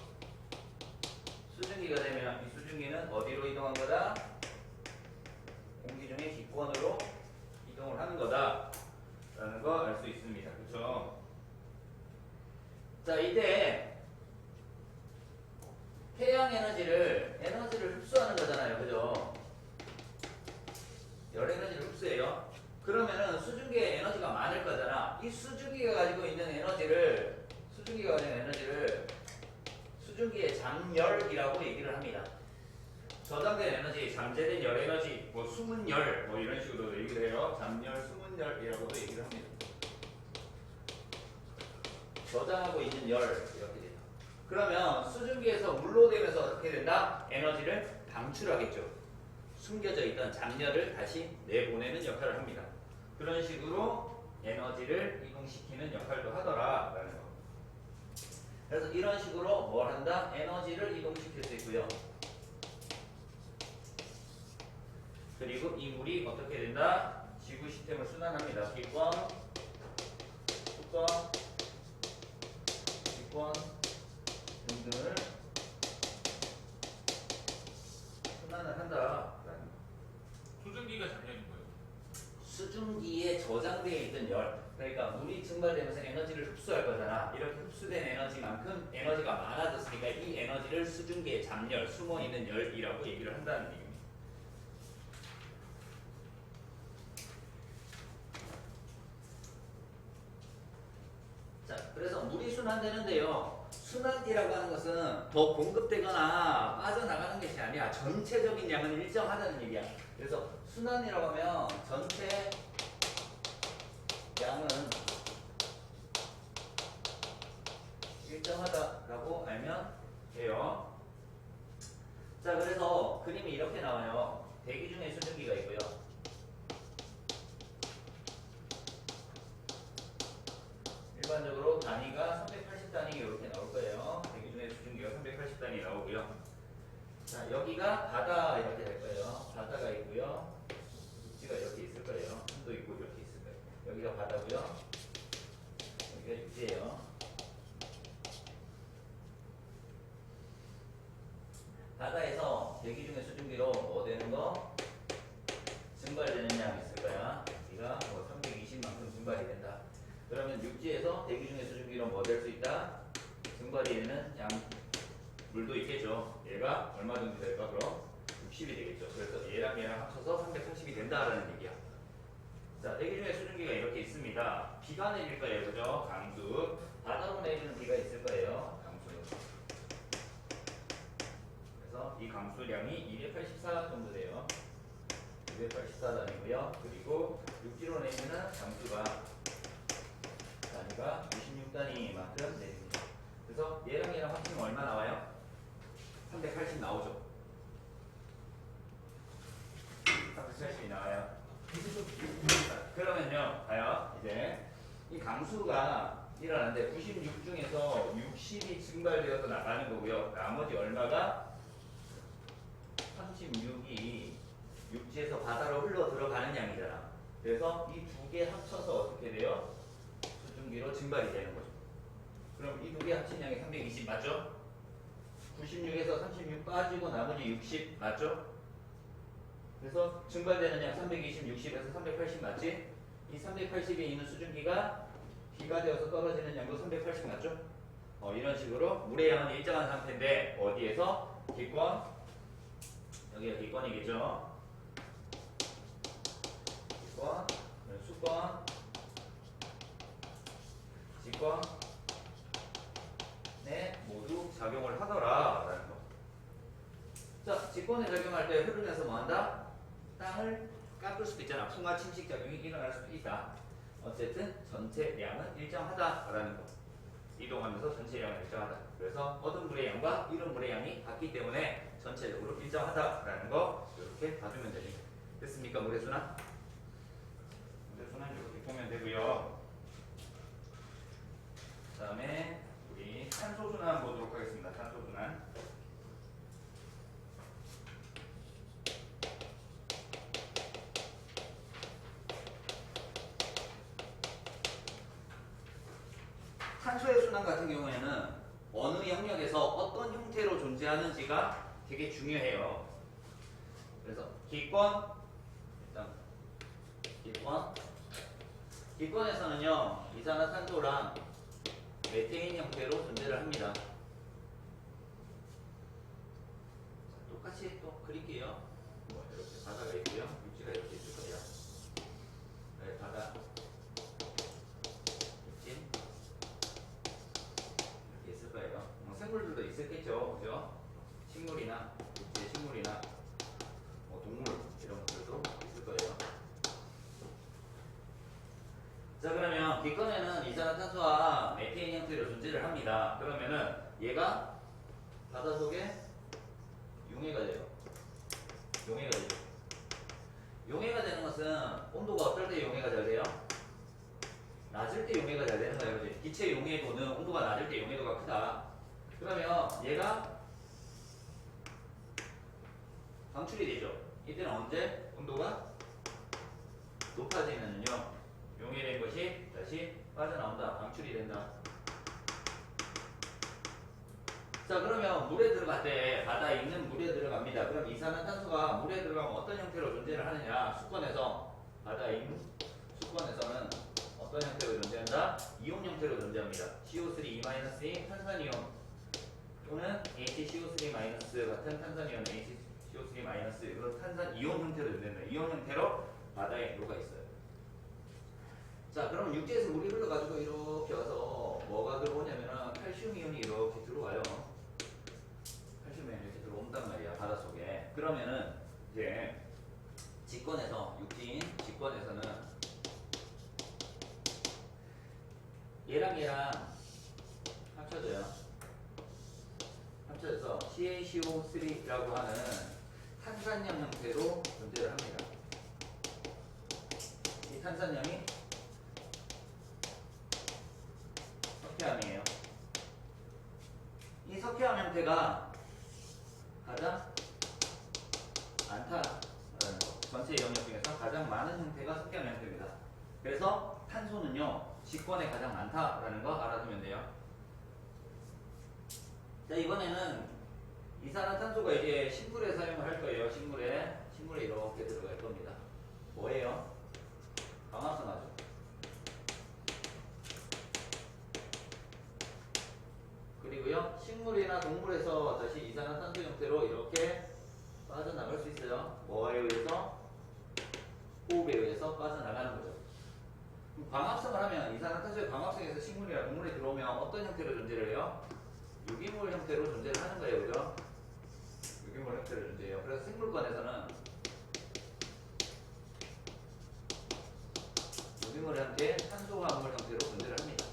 수증기가 되면 이 수증기는 어디로 이동한 거다? 공기 중에 기권으로 이동을 하는 거다 라는 거 알 수 있습니다. 그렇죠? 자, 이때 태양 에너지를 흡수하는 거잖아요. 그죠? 열 에너지를 흡수해요. 그러면은 수증기에 에너지가 많을 거잖아. 이 수증기가 가지고 있는 에너지를 수증기의 잠열이라고 얘기를 합니다. 저장된 에너지, 잠재된 열 에너지, 뭐 숨은 열, 뭐 이런 식으로 얘기를 해요. 잠열, 숨은 열이라고도 얘기를 합니다. 저장하고 있는 열 이렇게 돼요. 그러면 수증기에서 물로 되면서 어떻게 된다? 에너지를 방출하겠죠. 숨겨져 있던 잠열을 다시 내보내는 역할을 합니다. 그런 식으로 에너지를 이동시키는 역할도 하더라라는 거. 그래서 이런 식으로 뭘 한다? 에너지를 이동시킬 수 있고요. 그리고 이 물이 어떻게 된다? 지구 시스템을 순환합니다. 기권, 수권, 기권 등등을 순환을 한다. 수증기가 잠재는 거예요. 수증기에 저장되어 있던 열, 그러니까 물이 증발되면서 에너지를 흡수할 거잖아. 이렇게 흡수된 에너지만큼 에너지가 많아졌으니까 이 에너지를 수증기의 잠열, 숨어있는 열이라고 얘기를 한다는 얘기입니다. 자, 그래서 물이 순환되는데요. 순환기라고 하는 것은 더 공급되거나 빠져나가는 것이 아니라 전체적인 양은 일정하다는 얘기야. 그래서 순환이라고 하면 전체 양은 일정하다라고 알면 돼요. 자, 그래서 그림이 이렇게 나와요. 대기 중에 수증기가 있고요. 일반적으로 단위가 380단위 이렇게 나올 거예요. 대기 중에 수증기가 380단위 나오고요. 자, 여기가 바다 이렇게 될 거예요. 바다가 있고요. 육지가 이렇게 있을 거예요. 산도 있고 이렇게 있을 거예요. 여기가 바다고요. 여기가 육지예요. 바다에서 대기 중에 수증기로 뭐 되는 거? 증발되는 양 있을 거야. 여기가 뭐 320만큼 증발이 된다. 그러면 육지에서 대기 중에 수증기로 뭐 될 수 있다? 증발이 되는 양 물도 있겠죠. 얘가 얼마 정도 될까? 그럼 60이 되겠죠. 그래서 얘랑 합쳐서 380이 된다라는 얘기야. 자, 대기 중에 수증기가 이렇게 있습니다. 비가 내릴 거예요. 그죠? 강수. 바다로 내리는 비가 있을 거예요. 강수. 그래서 이 강수량이 284 정도 돼요. 284단위고요. 그리고 육지로 내리는 강수가 단위가 96단위만큼 내립니다. 그래서 얘랑 합치면 얼마 나와요? 380 나오죠. 380이 나와요. 그러면요, 봐요. 이제 이 강수가 일어나는데 96 중에서 60이 증발되어서 나가는 거고요. 나머지 얼마가 36이 육지에서 바다로 흘러 들어가는 양이잖아. 그래서 이 두 개 합쳐서 어떻게 돼요? 수증기로 증발이 되는 거죠. 그럼 이 두 개 합친 양이 320 맞죠? 96에서 36 빠지고 나머지 60 맞죠? 그래서 증발되는 양 320, 60에서 380 맞지? 이 380에 있는 수증기가 비가 되어서 떨어지는 양도 380 맞죠? 이런 식으로 물의 양은 일정한 상태인데 어디에서? 기권, 여기가 기권이겠죠? 기권, 수권, 지권 네 모두 작용을 하더라라는 거. 자, 지권에 작용할 때 흐르면서 뭐한다? 땅을 깎을 수도 있잖아. 풍화 침식 작용이 일어날 수도 있다. 어쨌든 전체량은 일정하다라는 거. 이동하면서 전체량은 일정하다. 그래서 얻은 물의 양과 이룬 물의 양이 같기 때문에 전체적으로 일정하다라는 거 이렇게 봐주면 됩니다. 됐습니까? 물의 순환? 물의 순환 이렇게 보면 되고요. 그 다음에 우리 탄소 순환 보도록 하겠습니다. 탄소 순환. 탄소의 순환 같은 경우에는 어느 영역에서 어떤 형태로 존재하는지가 되게 중요해요. 그래서 기권, 일단 기권에서는요 이산화탄소랑 메테인 형태로 존재를 합니다. 똑같이 또 그릴게요. 이렇게 바다가 있고요, 육지가 이렇게 있을 거예요. 네, 바다, 육지 이렇게 있을 거예요. 생물들도 있었겠죠, 그죠? 식물이나 육지의 식물이나 동물 이런 것들도 있을 거예요. 자, 그러면 기권에는 이산화탄소와 메테인 형태로 존재를 합니다. 그러면은 얘가 바다 속에 용해가 돼요. 용해가 되죠. 용해가 되는 것은 온도가 어떨 때 용해가 잘 돼요? 낮을 때 용해가 잘 되는 거예요. 그치? 기체 용해도는 온도가 낮을 때 용해도가 크다. 그러면 얘가 방출이 되죠. 이때는 언제? 온도가 높아지면요 용해된 것이 다시 빠져나온다. 방출이 된다. 자, 그러면 물에 들어갈 때 바다에 있는 물에 들어갑니다. 그럼 이산화탄소가 물에 들어가면 어떤 형태로 존재를 하느냐? 수권에서 바다에 있는 수권에서는 어떤 형태로 존재한다? 이온 형태로 존재합니다. CO3 2- 탄산이온 또는 HCO3- 같은 탄산이온 HCO3- 이런 탄산 이온 형태로 존재합니다. 이온 형태로 바다에 녹아 있어요. 자, 그럼 육지에서 물이 흘러가지고 이렇게 와서 뭐가 들어오냐면은 칼슘 이온이 이렇게 들어와요. 칼슘 이온이 이렇게 들어온단 말이야, 바다 속에. 그러면은 이제 직권에서 육지인 직권에서는 얘랑 합쳐져요. 합쳐져서 CaCO3라고 하는 탄산염 형태로 존재를 합니다. 이 탄산염이 석회암이에요. 이 석회암 형태가 가장 많다라는 거. 전체 영역 중에서 가장 많은 형태가 석회암 형태입니다. 그래서 탄소는요 직권에 가장 많다라는 거 알아두면 돼요. 자, 이번에는 이산화탄소가 이제 식물에 사용을 할 거예요. 식물에 이렇게 들어갈 겁니다. 뭐예요? 광합성하죠. 그리고요 식물이나 동물에서 다시 이산화탄소 형태로 이렇게 빠져나갈 수 있어요. 뭐에 의해서? 호흡에 의해서 빠져나가는 거죠. 광합성을 하면 이산화탄소의 광합성에서 식물이나 동물이 들어오면 어떤 형태로 존재를 해요? 유기물 형태로 존재를 하는 거예요. 그죠? 유기물 형태로 존재해요. 그래서 생물권에서는 유기물 형태, 탄소화합물 형태로 존재를 합니다.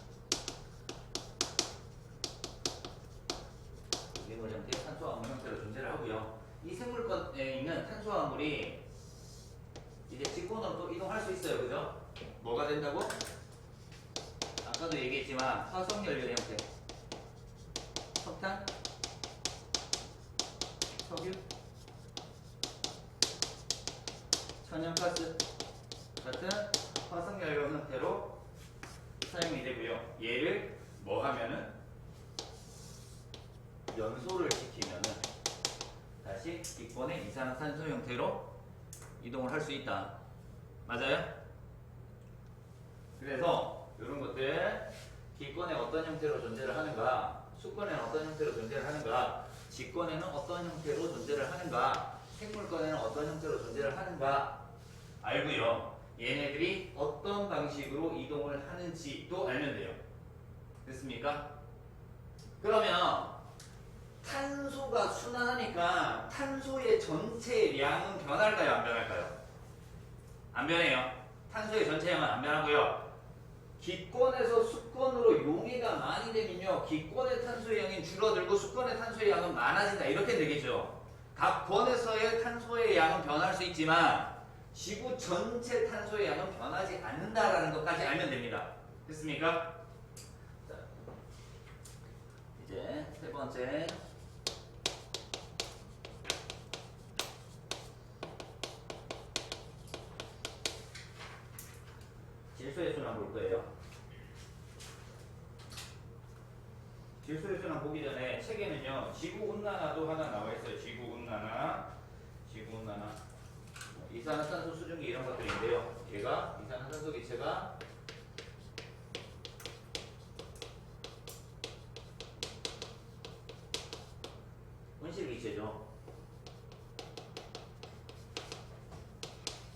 유기물 형태, 탄소화합물 형태로 존재를 하고요. 이 생물권에 있는 탄소화합물이 이제 직권으로 또 이동할 수 있어요. 그죠? 뭐가 된다고? 아까 아까도 얘기했지만 화석연료 형태. 석탄, 석유, 천연가스 같은 화석연료 형태로 사용이 되고요. 얘를 뭐 하면은 연소를 시키면은 다시 기권의 이산화탄소 형태로 이동을 할 수 있다. 맞아요? 그래서 이런 것들 기권에 어떤 형태로 존재를 하는가, 수권에는 어떤 형태로 존재를 하는가, 직권에는 어떤 형태로 존재를 하는가, 생물권에는 어떤 형태로 존재를 하는가 알고요. 얘네들이 어떤 방식으로 이동을 하는지도 알면 돼요. 됐습니까? 그러면 탄소가 순환하니까 탄소의 전체량은 변할까요? 안 변할까요? 안 변해요. 탄소의 전체량은 안 변하고요. 기권에서 수권으로 용해가 많이 되면요, 기권의 탄소의 양이 줄어들고 수권의 탄소의 양은 많아진다. 이렇게 되겠죠. 각 권에서의 탄소의 양은 변할 수 있지만 지구 전체 탄소의 양은 변하지 않는다라는 것까지 알면 됩니다. 됐습니까? 자, 이제 세 번째. 질소의 순환 볼 거예요. 질소의 순환 보기 전에 책에는요, 지구온난화도 하나 나와 있어요. 지구온난화. 이산화탄소 수증기 이런 것들인데요. 얘가 이산화탄소 기체가 온실기체죠.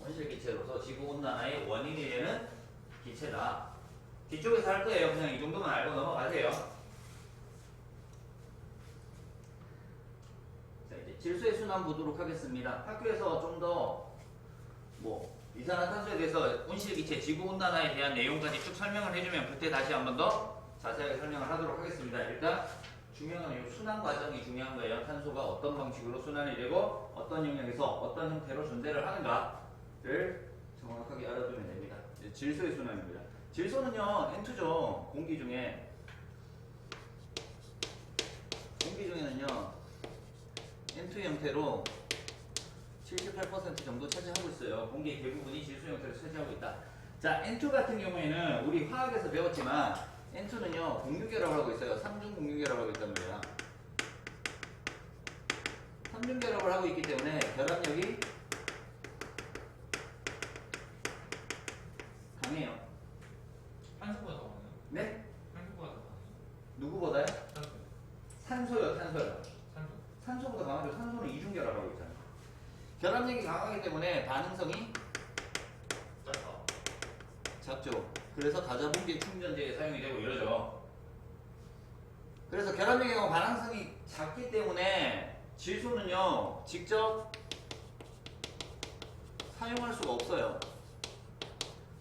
온실기체로서 지구온난화의 원인이 되는 기체다. 뒤쪽에서 할 거예요. 그냥 이 정도만 알고 넘어가세요. 자, 이제 질소의 순환 보도록 하겠습니다. 학교에서 좀 더 이산화탄소에 대해서 온실기체, 지구온난화에 대한 내용까지 쭉 설명을 해주면 그때 다시 한 번 더 자세하게 설명을 하도록 하겠습니다. 일단 중요한 건 이 순환 과정이 중요한 거예요. 탄소가 어떤 방식으로 순환이 되고 어떤 영역에서 어떤 형태로 존재를 하는가를 정확하게 알아두면 됩니다. 이제 질소의 순환입니다. 질소는요, N2죠. 공기 중에는요, N2 형태로 78% 정도 차지하고 있어요. 공기의 대부분이 질소 형태로 차지하고 있다. 자, N2 같은 경우에는 우리 화학에서 배웠지만 N2는요, 공유결합을 하고 있어요. 삼중 공유결합을 하고 있단 말이야. 삼중 결합을 하고 있기 때문에 결합력이 강해요. 탄소보다 더 많아요? 네? 탄소보다 더 많아요? 누구보다요? 탄소. 산소요. 탄소. 산소보다 강하죠. 산소는 이중 결합하고 있잖아요. 결합력이 강하기 때문에 반응성이 작죠. 그래서 다자분기 충전재에 사용이 되고 이러죠. 그래서 결합력이 강하고 반응성이 작기 때문에 질소는요, 직접 사용할 수가 없어요.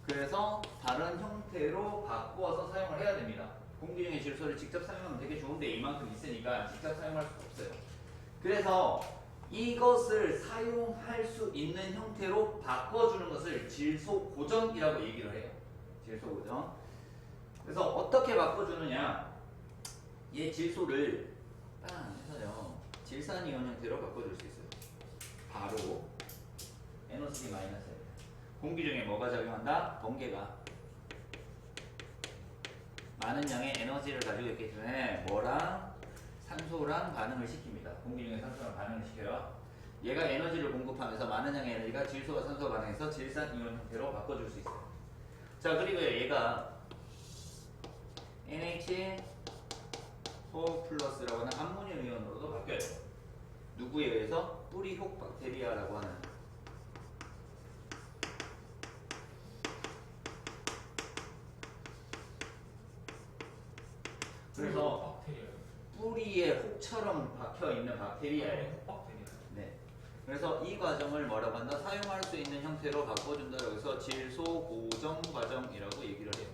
그래서 다른 형태로 바꾸어서 사용을 해야 됩니다. 공기 중에 질소를 직접 사용하면 되게 좋은데 이만큼 있으니까 직접 사용할 수가 없어요. 그래서 이것을 사용할 수 있는 형태로 바꿔주는 것을 질소 고정이라고 얘기를 해요. 질소 고정. 그래서 어떻게 바꿔주느냐? 얘 질소를 빵 해서요, 질산이온 형태로 바꿔줄 수 있어요. 바로 NO3- 공기 중에 뭐가 작용한다? 번개가 많은 양의 에너지를 가지고 있기 때문에 뭐랑 산소랑 반응을 시킵니다. 공기 중에 산소랑 반응을 시켜요. 얘가 에너지를 공급하면서 많은 양의 에너지가 질소와 산소와 반응해서 질산이온 형태로 바꿔줄 수 있어요. 자, 그리고 얘가 NH4 플러스라고 하는 암모늄 이온으로도 바뀌어요. 누구에 의해서? 뿌리혹 박테리아라고 하는. 그래서 뿌리에 혹처럼 박혀 있는 박테리아예요. 혹박테리아. 네. 그래서 이 과정을 뭐라고 한다? 사용할 수 있는 형태로 바꿔준다고 해서 질소 고정 과정이라고 얘기를 해요.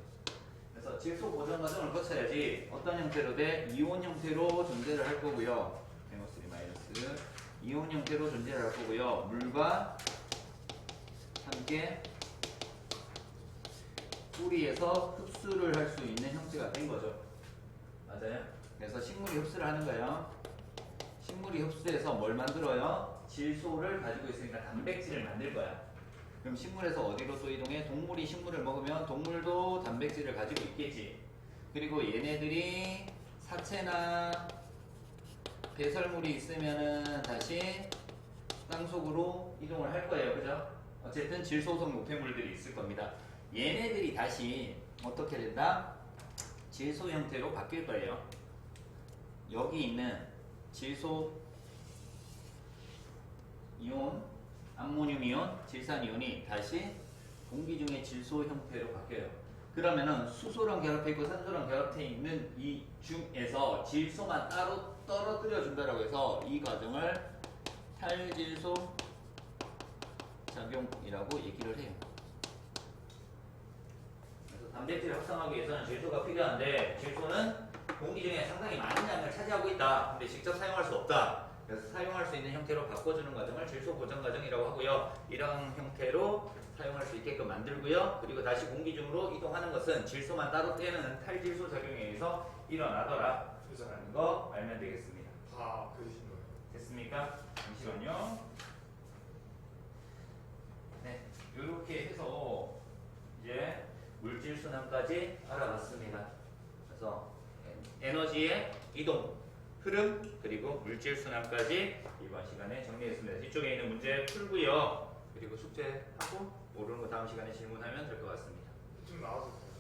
그래서 질소 고정 과정을 거쳐야지 어떤 형태로 돼? 이온 형태로 존재를 할 거고요. NO3- 이온 형태로 존재를 할 거고요. 물과 함께 뿌리에서 흡수를 할 수 있는 형태가 된 거죠. 맞아요? 그래서 식물이 흡수를 하는 거예요. 식물이 흡수해서 뭘 만들어요? 질소를 가지고 있으니까 단백질을 만들 거야. 그럼 식물에서 어디로 또 이동해? 동물이 식물을 먹으면 동물도 단백질을 가지고 있겠지. 그리고 얘네들이 사체나 배설물이 있으면은 다시 땅속으로 이동을 할 거예요. 그죠? 어쨌든 질소성 노폐물들이 있을 겁니다. 얘네들이 다시 어떻게 된다? 질소 형태로 바뀔 거예요. 여기 있는 질소 이온, 암모늄 이온, 질산 이온이 다시 공기 중에 질소 형태로 바뀌어요. 그러면은 수소랑 결합해 있고 산소랑 결합해 있는 이 중에서 질소만 따로 떨어뜨려 준다라고 해서 이 과정을 탈질소 작용이라고 얘기를 해요. 그래서 단백질을 합성하기 위해서는 질소가 필요한데 질소는 공기 중에 상당히 많은 양을 차지하고 있다. 근데 직접 사용할 수 없다. 그래서 사용할 수 있는 형태로 바꿔주는 과정을 질소 보정 과정이라고 하고요. 이런 형태로 사용할 수 있게끔 만들고요. 그리고 다시 공기 중으로 이동하는 것은 질소만 따로 떼는 탈질소 작용에 의해서 일어나더라. 라는 거 알면 되겠습니다. 다 그러신 거예요. 됐습니까? 잠시만요. 네, 이렇게 해서 이제 물질 순환까지 알아봤습니다. 그래서 에너지의 이동, 흐름, 그리고 물질 순환까지 이번 시간에 정리했습니다. 뒤쪽에 있는 문제 풀고요. 그리고 숙제하고 모르는 거 다음 시간에 질문하면 될 것 같습니다. 좀 나와주세요.